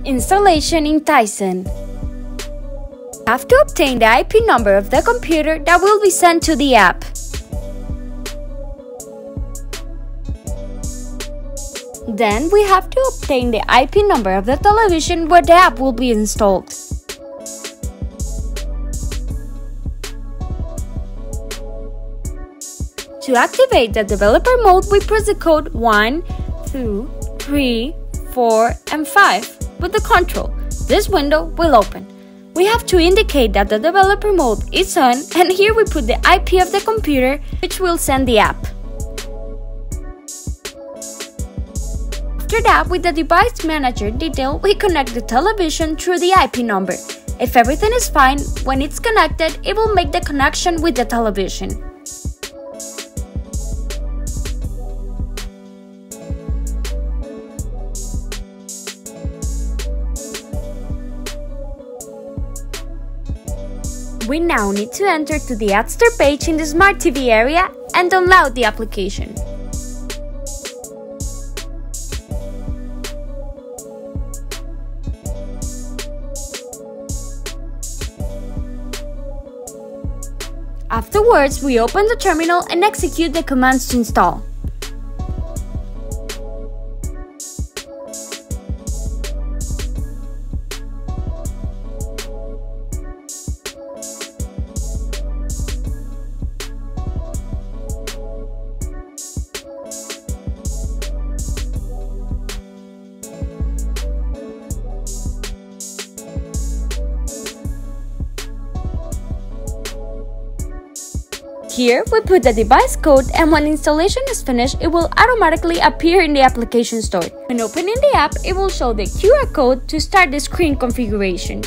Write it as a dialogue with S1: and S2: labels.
S1: Installation in Tyson. You have to obtain the IP number of the computer that will be sent to the app. Then we have to obtain the IP number of the television where the app will be installed. To activate the developer mode, we press the code 1, 2, 3, 4, and 5 with the control. This window will open. We have to indicate that the developer mode is on, and here we put the IP of the computer, which will send the app. After that, with the device manager detail, we connect the television through the IP number. If everything is fine, when it's connected, it will make the connection with the television. We now need to enter to the Adstter page in the Smart TV area and download the application. Afterwards, we open the terminal and execute the commands to install. Here, we put the device code, and when installation is finished, it will automatically appear in the application store. When opening the app, it will show the QR code to start the screen configuration.